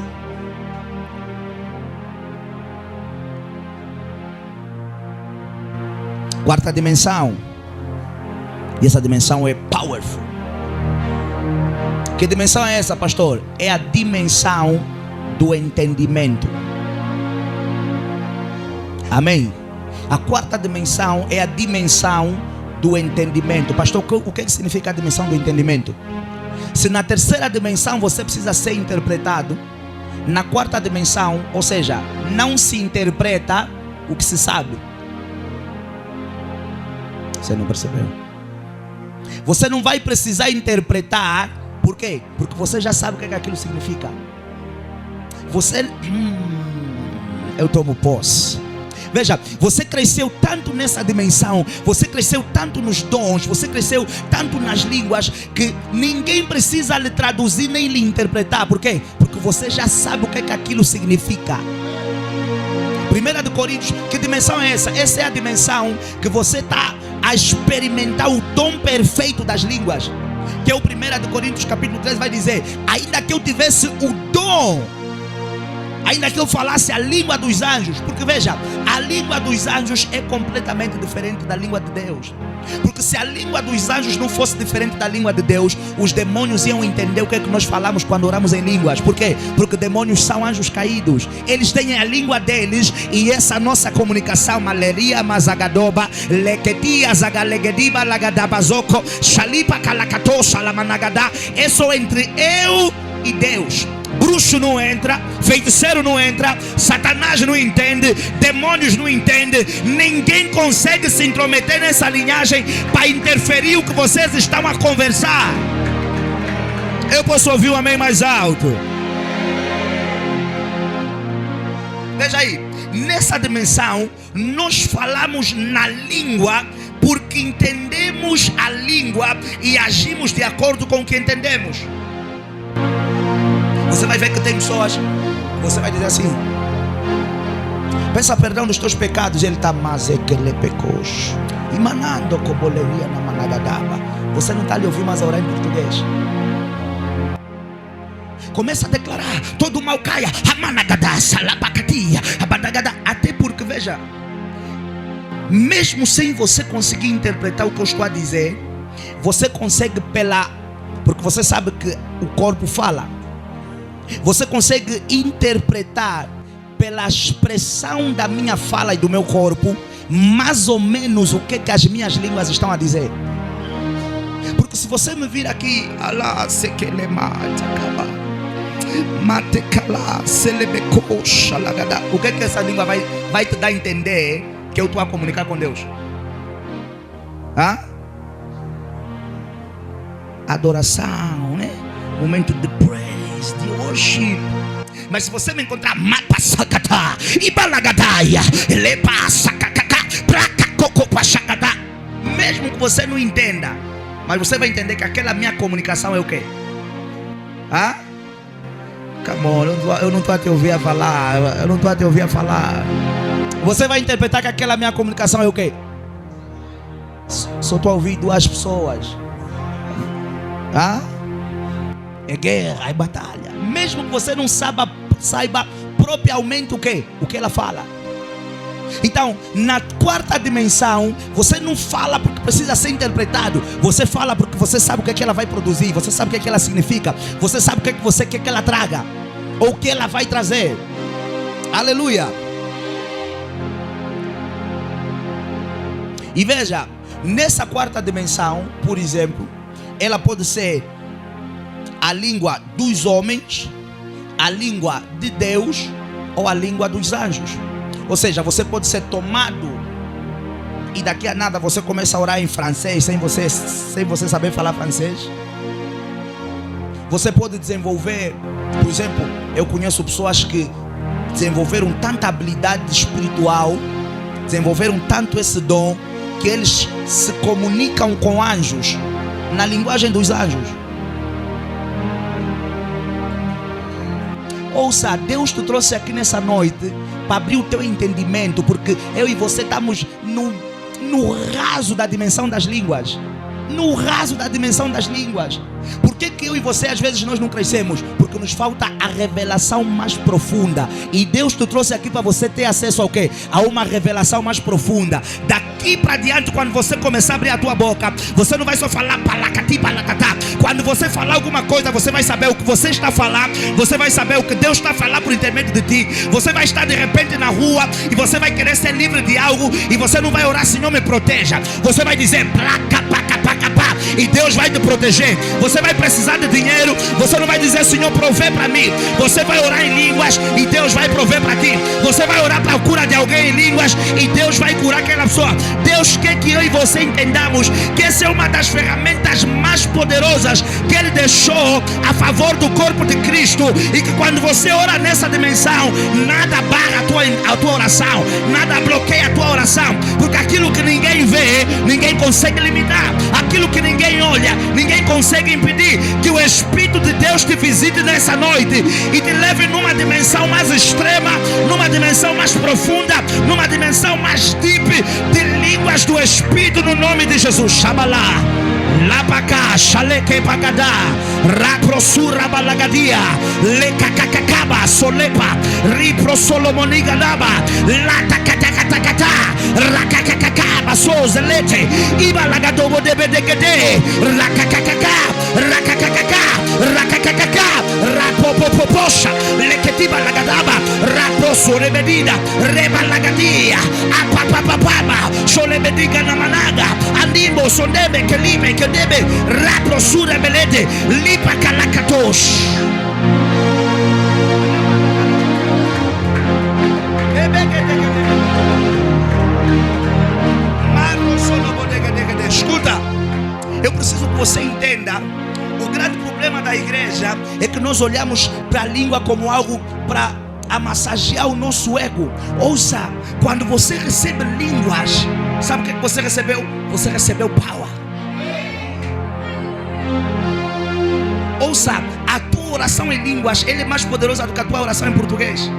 Quarta dimensão. E essa dimensão é powerful. Que dimensão é essa, pastor? É a dimensão do entendimento. Amém? A quarta dimensão é a dimensão do entendimento. Pastor, o que significa a dimensão do entendimento? Se na terceira dimensão você precisa ser interpretado, na quarta dimensão, ou seja, não se interpreta o que se sabe. Você não percebeu? Você não vai precisar interpretar. Por quê? Porque você já sabe o que aquilo significa. Você... eu tomo posse. Veja, você cresceu tanto nessa dimensão, você cresceu tanto nos dons, você cresceu tanto nas línguas, que ninguém precisa lhe traduzir nem lhe interpretar. Por quê? Porque você já sabe o que aquilo significa. 1 de Coríntios, que dimensão é essa? Essa é a dimensão que você está a experimentar o dom perfeito das línguas. Que é o 1 de Coríntios capítulo 3 vai dizer: ainda que eu tivesse o dom, ainda que eu falasse a língua dos anjos. Porque veja, a língua dos anjos é completamente diferente da língua de Deus. Porque se a língua dos anjos não fosse diferente da língua de Deus, os demônios iam entender o que é que nós falamos quando oramos em línguas. Por quê? Porque demônios são anjos caídos. Eles têm a língua deles, e essa nossa comunicação, maleria mazagadoba, leketia zagalegediba lagadabazoko, shalipa kalakato shalamanagada, é só entre eu e Deus. Bruxo não entra, feiticeiro não entra, Satanás não entende, demônios não entendem, ninguém consegue se intrometer nessa linhagem para interferir o que vocês estão a conversar. Eu posso ouvir um amém mais alto? Veja aí, nessa dimensão nós falamos na língua porque entendemos a língua e agimos de acordo com o que entendemos. Você vai ver que tem pessoas, você vai dizer assim: peça perdão dos teus pecados. Ele está mazekelepecosh e manando coboleria na managadaba. Você não está a lhe ouvir mais a orar em português. Começa a declarar: todo mal caia, amanagada, salabacatia, abadagada. Até porque, veja, mesmo sem você conseguir interpretar o que eu estou a dizer, você consegue porque você sabe que o corpo fala. Você consegue interpretar pela expressão da minha fala e do meu corpo mais ou menos o que as minhas línguas estão a dizer. Porque se você me vir aqui, o que é que essa língua vai te dar a entender que eu estou a comunicar com Deus? Adoração, né? Momento de praise, de worship. Mas se você me encontrar mesmo que você não entenda, mas você vai entender que aquela minha comunicação é o quê? Come on, eu não estou a te ouvir a falar. Eu não estou a te ouvir a falar. Você vai interpretar que aquela minha comunicação é o quê? Só estou a ouvir duas pessoas. É guerra, é batalha. Mesmo que você não saiba propriamente o que ela fala. Então, na quarta dimensão, você não fala porque precisa ser interpretado. Você fala porque você sabe o que ela vai produzir. Você sabe o que ela significa. Você sabe o que você quer que ela traga, ou o que ela vai trazer. Aleluia. E veja, nessa quarta dimensão, por exemplo, ela pode ser a língua dos homens, a língua de Deus ou a língua dos anjos. Ou seja, você pode ser tomado e daqui a nada você começa a orar em francês sem você saber falar francês. Você pode desenvolver, por exemplo, eu conheço pessoas que desenvolveram tanta habilidade espiritual, desenvolveram tanto esse dom, que eles se comunicam com anjos na linguagem dos anjos. Ouça, Deus te trouxe aqui nessa noite para abrir o teu entendimento, porque eu e você estamos no raso da dimensão das línguas. No raso da dimensão das línguas. Por que eu e você às vezes nós não crescemos? Porque nos falta a revelação mais profunda. E Deus te trouxe aqui para você ter acesso ao quê? A uma revelação mais profunda. Daqui para diante, quando você começar a abrir a tua boca, você não vai só falar palacati, palacatá. Quando você falar alguma coisa, você vai saber o que você está a falar. Você vai saber o que Deus está a falar por intermédio de ti. Você vai estar de repente na rua e você vai querer ser livre de algo, e você não vai orar, Senhor me proteja. Você vai dizer placa, placa, placa, placa, e Deus vai te proteger. Você vai precisar de dinheiro, você não vai dizer Senhor provê para mim. Você vai orar em línguas e Deus vai prover para ti. Você vai orar para a cura de alguém em línguas e Deus vai curar aquela pessoa. Deus quer que eu e você entendamos que essa é uma das ferramentas mais poderosas que Ele deixou a favor do corpo de Cristo, e que quando você ora nessa dimensão, nada barra a tua oração, nada bloqueia a tua oração, porque aquilo que ninguém vê, ninguém consegue limitar. Aquilo que ninguém olha, ninguém consegue impedir. Que o Espírito de Deus te visite nessa noite e te leve numa dimensão mais extrema, numa dimensão mais profunda, numa dimensão mais deep de línguas do Espírito, no nome de Jesus. Shabalá, Lapaka, Shaleke Pagada, Raprosura Balagadia, Lekakakaba, Solepa, Ripro Solomonigadaba, Latakatakatakata, Rakakakaba, Sozelete, Ibalagadobo de Bedegede, Rakakakaka, Rakakakaka, Rakakakaka, Rapopoposha, Leketiba Lagadaba, Raprosurebedida, Rebalagadia, Apapapapa, Solebediga Namanaga, Andimbo, Sondebe, Kelibe, Kedebe, Raprosurebelete, Lipa Kalakatosh. Escuta, eu preciso que você entenda. O grande problema da igreja é que nós olhamos para a língua como algo para amassagear o nosso ego. Ouça, quando você recebe línguas, sabe o que você recebeu? Você recebeu power. Ouça, a tua oração em línguas, ela é mais poderosa do que a tua oração em português.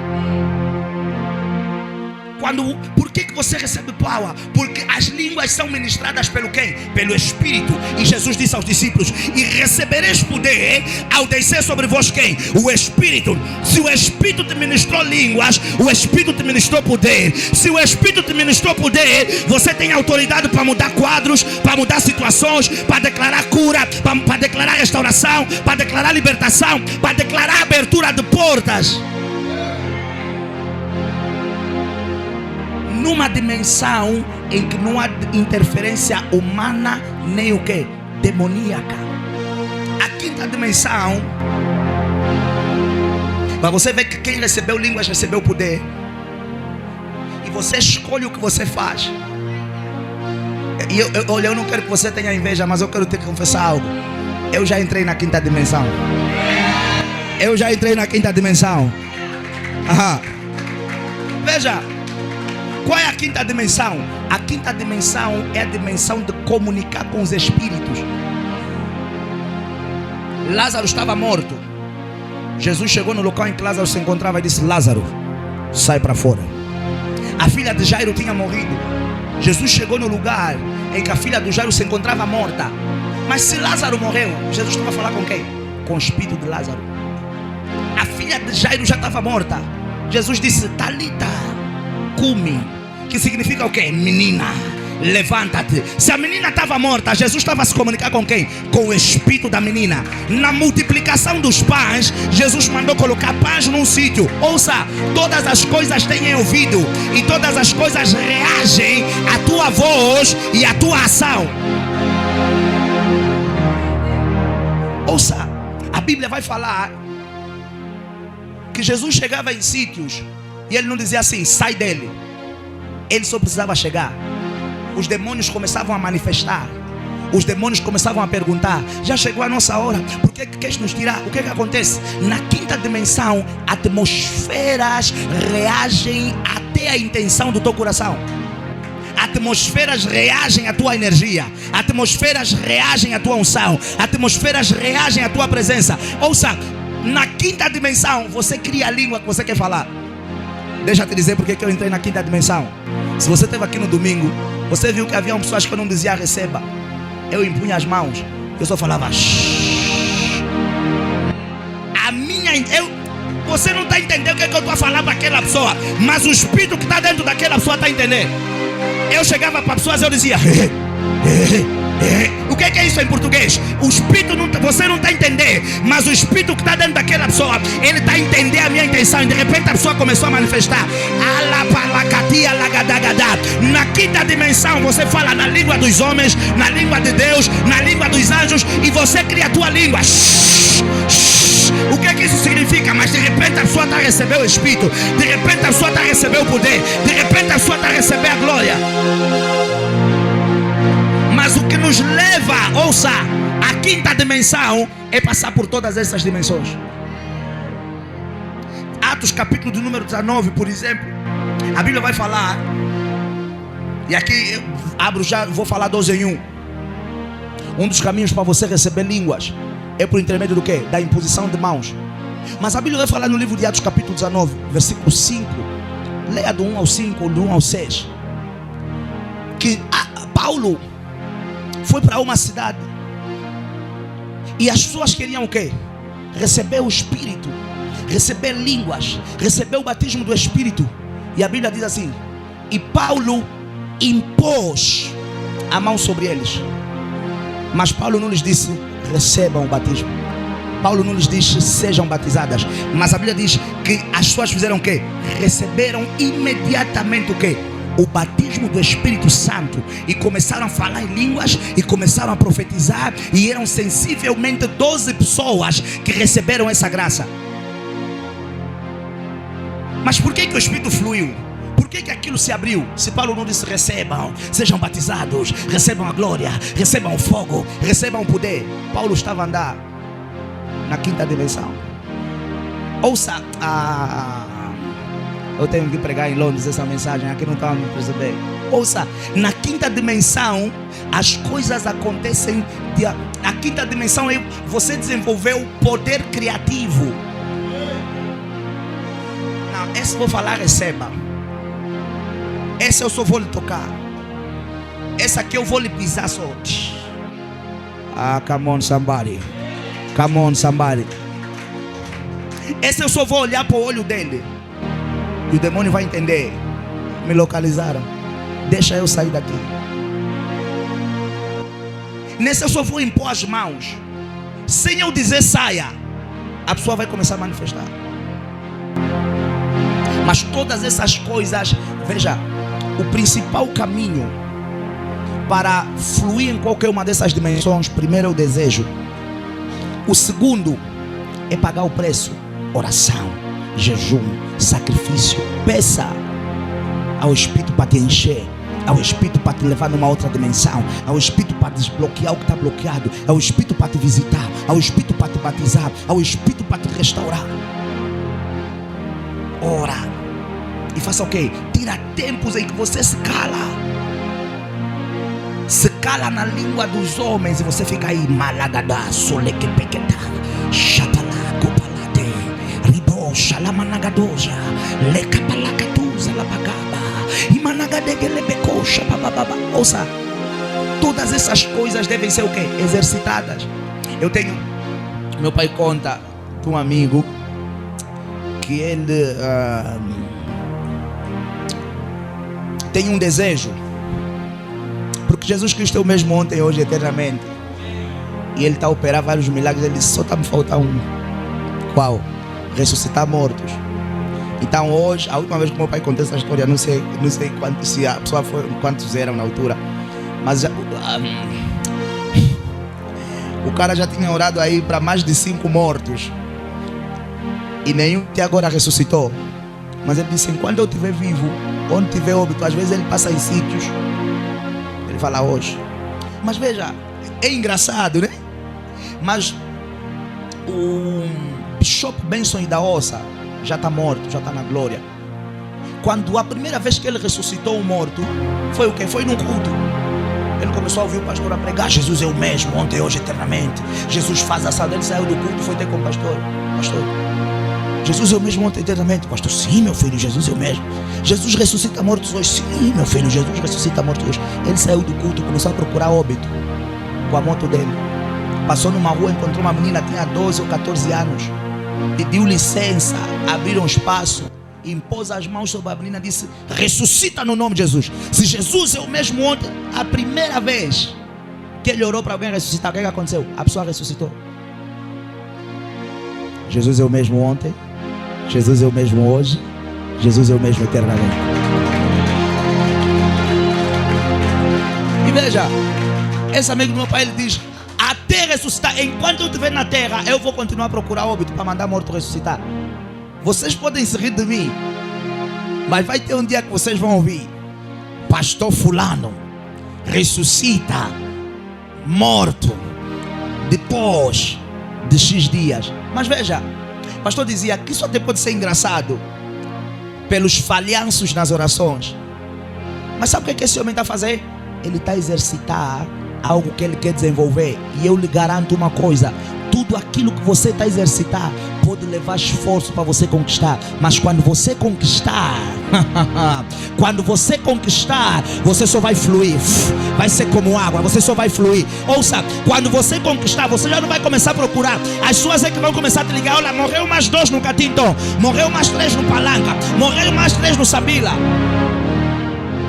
Por que você recebe power? Porque as línguas são ministradas pelo quem? Pelo Espírito. E Jesus disse aos discípulos: e recebereis poder ao descer sobre vós quem? O Espírito. Se o Espírito te ministrou línguas, o Espírito te ministrou poder. Se o Espírito te ministrou poder, você tem autoridade para mudar quadros, para mudar situações, para declarar cura, para declarar restauração, para declarar libertação, para declarar abertura de portas. Numa dimensão em que não há interferência humana nem o que? demoníaca. A quinta dimensão, para você ver que quem recebeu línguas recebeu poder. E você escolhe o que você faz. E olha, eu não quero que você tenha inveja, mas eu quero te confessar algo. Eu já entrei na quinta dimensão. Eu já entrei na quinta dimensão. Veja, qual é a quinta dimensão? A quinta dimensão é a dimensão de comunicar com os espíritos. Lázaro estava morto. Jesus chegou no local em que Lázaro se encontrava e disse: Lázaro, sai para fora. A filha de Jairo tinha morrido. Jesus chegou no lugar em que a filha de Jairo se encontrava morta. Mas se Lázaro morreu, Jesus estava a falar com quem? Com o espírito de Lázaro. A filha de Jairo já estava morta. Jesus disse: Talita cumi, que significa o quê? Menina, levanta-te. Se a menina estava morta, Jesus estava a se comunicar com quem? Com o espírito da menina. Na multiplicação dos pães, Jesus mandou colocar pães num sítio. Ouça, todas as coisas têm ouvido e todas as coisas reagem à tua voz e à tua ação. Ouça, a Bíblia vai falar que Jesus chegava em sítios e ele não dizia assim: sai dele. Ele só precisava chegar. Os demônios começavam a manifestar. Os demônios começavam a perguntar: já chegou a nossa hora, por que queres nos tirar? O que acontece? Na quinta dimensão, atmosferas reagem até a intenção do teu coração. Atmosferas reagem à tua energia. Atmosferas reagem à tua unção. Atmosferas reagem à tua presença. Ouça, na quinta dimensão, você cria a língua que você quer falar. Deixa eu te dizer porque que eu entrei na quinta dimensão. Se você esteve aqui no domingo, você viu que havia pessoas que eu não dizia receba. Eu impunha as mãos. Eu só falava shhh. Você não está entendendo o que eu estou a falar para aquela pessoa, mas o espírito que está dentro daquela pessoa está entendendo. Eu chegava para pessoas e eu dizia o que é isso em português? O espírito você não está entendendo, mas o espírito que está dentro daquela pessoa, ele está a entender a minha intenção. E de repente a pessoa começou a manifestar. Na quinta dimensão você fala na língua dos homens, na língua de Deus, na língua dos anjos, e você cria a tua língua. O que é que isso significa? Mas de repente a pessoa está a receber o espírito, de repente a pessoa está a receber o poder, de repente a pessoa está a receber a glória. Mas o que nos leva, ouça, à quinta dimensão é passar por todas essas dimensões. Atos capítulo de número 19, por exemplo, a Bíblia vai falar, e aqui abro já, vou falar 12 em 1. Um dos caminhos para você receber línguas é por intermédio do quê? Da imposição de mãos. Mas a Bíblia vai falar no livro de Atos capítulo 19, versículo 5. Leia do 1 ao 5, do 1 ao 6. Que Paulo foi para uma cidade e as pessoas queriam o quê? Receber o Espírito, receber línguas, receber o batismo do Espírito. E a Bíblia diz assim: e Paulo impôs a mão sobre eles. Mas Paulo não lhes disse: recebam o batismo. Paulo não lhes disse: sejam batizadas. Mas a Bíblia diz que as pessoas fizeram o quê? Receberam imediatamente o quê? O batismo do Espírito Santo, e começaram a falar em línguas e começaram a profetizar, e eram sensivelmente 12 pessoas que receberam essa graça. Mas por que o Espírito fluiu? Por que aquilo se abriu? Se Paulo não disse: recebam, sejam batizados, recebam a glória, recebam o fogo, recebam o poder. Paulo estava a andar na quinta dimensão. Ouça, eu tenho que pregar em Londres essa mensagem, aqui não estava me perceber. Ouça, na quinta dimensão as coisas acontecem. A quinta dimensão é você desenvolver o poder criativo. Não, esse vou falar, receba. Esse eu só vou lhe tocar. Esse aqui eu vou lhe pisar só. Come on somebody. Come on somebody. Esse eu só vou olhar para o olho dele e o demônio vai entender. Me localizaram, deixa eu sair daqui. Nesse eu só vou impor as mãos. Sem eu dizer saia, a pessoa vai começar a manifestar. Mas todas essas coisas, veja, o principal caminho para fluir em qualquer uma dessas dimensões, primeiro é o desejo. O segundo é pagar o preço. Oração, jejum, sacrifício. Peça ao Espírito para te encher, ao Espírito para te levar numa outra dimensão, ao Espírito para desbloquear o que está bloqueado, ao Espírito para te visitar, ao Espírito para te batizar, ao Espírito para te restaurar. Ora e faça o quê? Tira tempos em que você se cala. Se cala na língua dos homens e você fica aí malagada, solequepequeta, chatalá, copalade, ribo, xalamanagadoja, lecapalacatuza, labagaba, imanagadeguelebecoxa, babababa. Ouça, todas essas coisas devem ser o quê? Exercitadas. Meu pai conta de um amigo que ele tem um desejo. Porque Jesus Cristo é o mesmo ontem, hoje, eternamente. E Ele está a operar vários milagres. Ele disse, só está me faltar um. Qual? Ressuscitar mortos. Então hoje, a última vez que meu pai contou essa história, não sei quantos, se a pessoa foi, quantos eram na altura. Mas o cara já tinha orado aí para mais de 5 mortos. E nenhum até agora ressuscitou. Mas ele disse, enquanto eu estiver vivo, onde tiver óbito, às vezes ele passa em sítios. Falar hoje, mas veja, é engraçado, né? Mas o Bishop Benson Idahosa já está morto, já está na glória. Quando a primeira vez que ele ressuscitou um morto, foi o que? Foi num culto. Ele começou a ouvir o pastor a pregar, Jesus é o mesmo, ontem, hoje, eternamente. Jesus faz a salva, ele saiu do culto e foi ter com o pastor. Pastor, Jesus é o mesmo ontem, eternamente. Pastor, sim, meu filho, Jesus é o mesmo. Jesus ressuscita mortos hoje. Sim, meu filho, Jesus ressuscita mortos hoje. Ele saiu do culto, começou a procurar óbito com a moto dele. Passou numa rua, encontrou uma menina, tinha 12 ou 14 anos. Pediu licença, abriram espaço, impôs as mãos sobre a menina, disse, ressuscita no nome de Jesus. Se Jesus é o mesmo ontem, a primeira vez que ele orou para alguém ressuscitar, o que aconteceu? A pessoa ressuscitou. Jesus é o mesmo ontem, Jesus é o mesmo hoje, Jesus é o mesmo eternamente. E veja, esse amigo do meu pai, ele diz, até ressuscitar, enquanto eu estiver na terra, eu vou continuar a procurar óbito para mandar morto ressuscitar. Vocês podem se rir de mim, mas vai ter um dia que vocês vão ouvir, pastor fulano ressuscita morto depois de X dias. Mas veja, o pastor dizia que isso até pode ser engraçado pelos falhanços nas orações. Mas sabe o que esse homem está a fazer? Ele está a exercitar algo que ele quer desenvolver. E eu lhe garanto uma coisa, tudo aquilo que você está a exercitar pode levar esforço para você conquistar. Mas quando você conquistar você só vai fluir. Vai ser como água, você só vai fluir. Ouça, quando você conquistar, você já não vai começar a procurar. As suas é que vão começar a te ligar. Olha, morreu mais 2 no Catinton, morreu mais 3 no Palanca, morreu mais 3 no Sabila.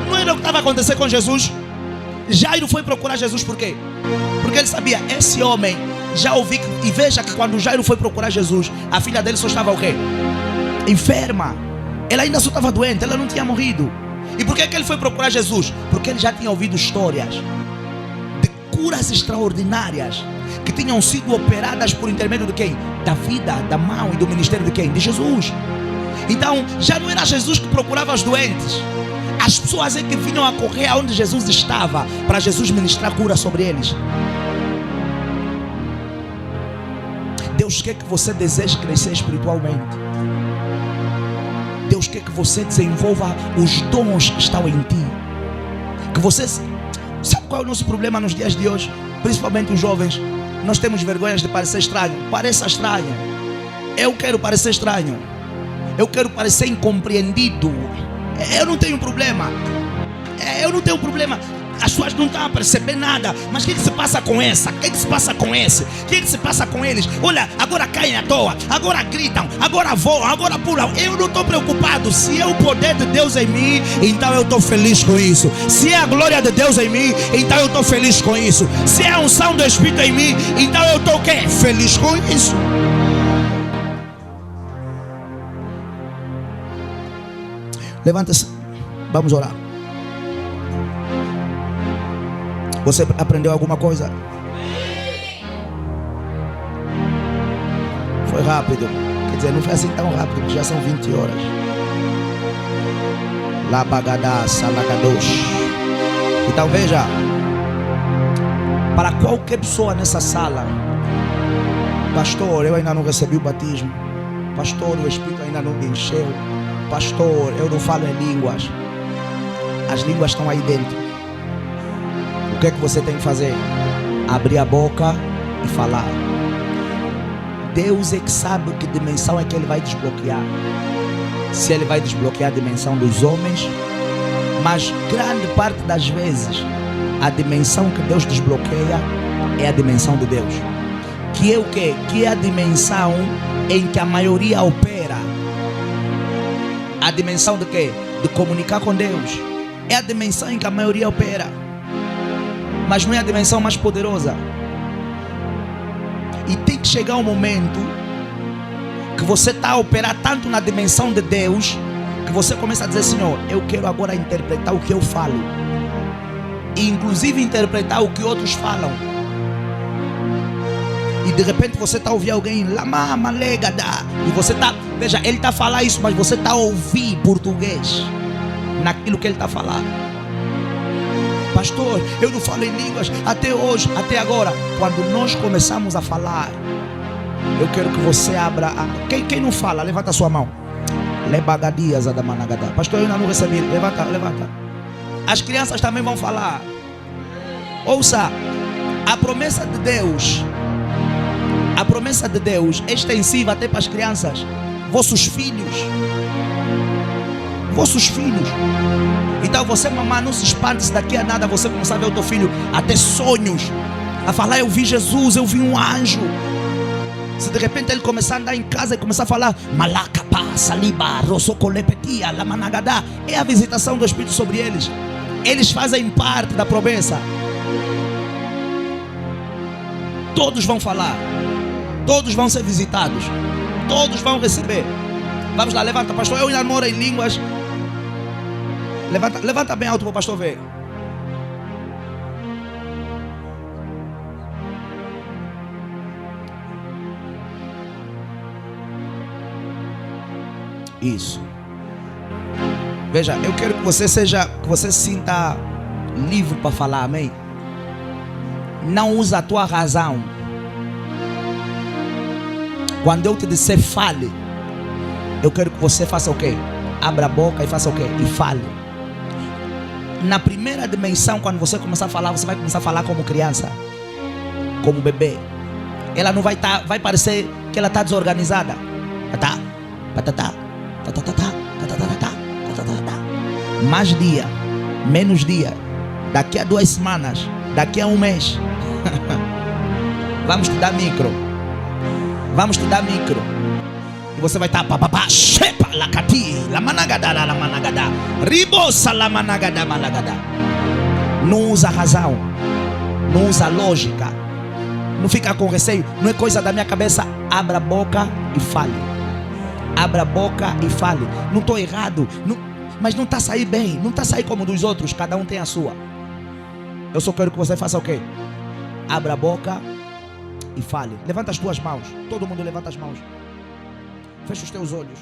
Não era o que estava a acontecer com Jesus? Jairo foi procurar Jesus por quê? Porque ele sabia, esse homem, já ouvi, e veja que quando Jairo foi procurar Jesus, a filha dele só estava o quê? Enferma. Ela ainda só estava doente, ela não tinha morrido. E por que ele foi procurar Jesus? Porque ele já tinha ouvido histórias de curas extraordinárias que tinham sido operadas por intermédio de quem? Da vida, da mão e do ministério de quem? De Jesus. Então já não era Jesus que procurava os doentes. As pessoas é que vinham a correr aonde Jesus estava para Jesus ministrar cura sobre eles. Deus quer que você deseje crescer espiritualmente. Deus quer que você desenvolva os dons que estão em ti. Que você... Sabe qual é o nosso problema nos dias de hoje? Principalmente os jovens. Nós temos vergonha de parecer estranho. Pareça estranho. Eu quero parecer estranho. Eu quero parecer incompreendido. Eu não tenho problema. Eu não tenho problema. As pessoas não estão a perceber nada. Mas o que se passa com essa? O que se passa com esse? O que se passa com eles? Olha, agora caem à toa, agora gritam, agora voam, agora pulam. Eu não estou preocupado. Se é o poder de Deus em mim, então eu estou feliz com isso. Se é a glória de Deus em mim, então eu estou feliz com isso. Se é a unção do Espírito em mim, então eu estou o quê? Feliz com isso. Levanta-se, vamos orar. Você aprendeu alguma coisa? Foi rápido. Quer dizer, não foi assim tão rápido, porque já são 20 horas. Labagadá, salagadosh. Então veja, para qualquer pessoa nessa sala: pastor, eu ainda não recebi o batismo. Pastor, o Espírito ainda não me encheu. Pastor, eu não falo em línguas. As línguas estão aí dentro. O que é que você tem que fazer? Abrir a boca e falar. Deus é que sabe que dimensão é que Ele vai desbloquear. Se Ele vai desbloquear a dimensão dos homens, mas grande parte das vezes a dimensão que Deus desbloqueia é a dimensão de Deus. Que é o quê? Que é a dimensão em que a maioria opera. A dimensão de quê? De comunicar com Deus. É a dimensão em que a maioria opera. Mas não é a dimensão mais poderosa. E tem que chegar um momento que você está a operar tanto na dimensão de Deus, que você começa a dizer: Senhor, eu quero agora interpretar o que eu falo. E inclusive interpretar o que outros falam. E de repente você está a ouvir alguém, lama, malegada. E você está, veja, ele está a falar isso, mas você está a ouvir português naquilo que ele está a falar. Pastor, eu não falo em línguas até hoje, até agora. Quando nós começamos a falar, eu quero que você abra. Quem não fala, levanta a sua mão. Lebagadias adamanagada. Pastor, eu ainda não recebi. Levanta. As crianças também vão falar. Ouça, a promessa de Deus. A promessa de Deus é extensiva até para as crianças. Vossos filhos. Então você, mamãe, não se espante se daqui a nada você começar a ver o teu filho a ter sonhos, a falar: eu vi Jesus, eu vi um anjo. Se de repente ele começar a andar em casa e começar a falar malacapá, saliba, rosocolepetia, lamanagada, é a visitação do Espírito sobre eles. Eles fazem parte da promessa. Todos vão falar. Todos vão ser visitados. Todos vão receber. Vamos lá, levanta, pastor. Eu ainda moro em línguas. Levanta bem alto para o pastor ver. Isso. Veja, eu quero que você se sinta livre para falar, amém? Não usa a tua razão. Quando eu te disser fale, eu quero que você faça o quê? Abra a boca e faça o quê? E fale. Na primeira dimensão, quando você começar a falar, você vai começar a falar como criança, como bebê. Ela não vai estar, vai parecer que ela está desorganizada. Mais dia, menos dia, daqui a 2 semanas, daqui a 1 mês. Vamos te dar micro. E você vai estar papapá, shepa, lacati, lamanagada, lamanagada, ribosa, lamanagada, malagada. Não usa razão, não usa lógica, não fica com receio, não é coisa da minha cabeça. Abra a boca e fale. Abra a boca e fale. Não estou errado, mas não está a sair bem, não está a sair como dos outros, cada um tem a sua. Eu só quero que você faça o quê? Abra a boca e fale. Levanta as tuas mãos. Todo mundo levanta as mãos. Fecha os teus olhos.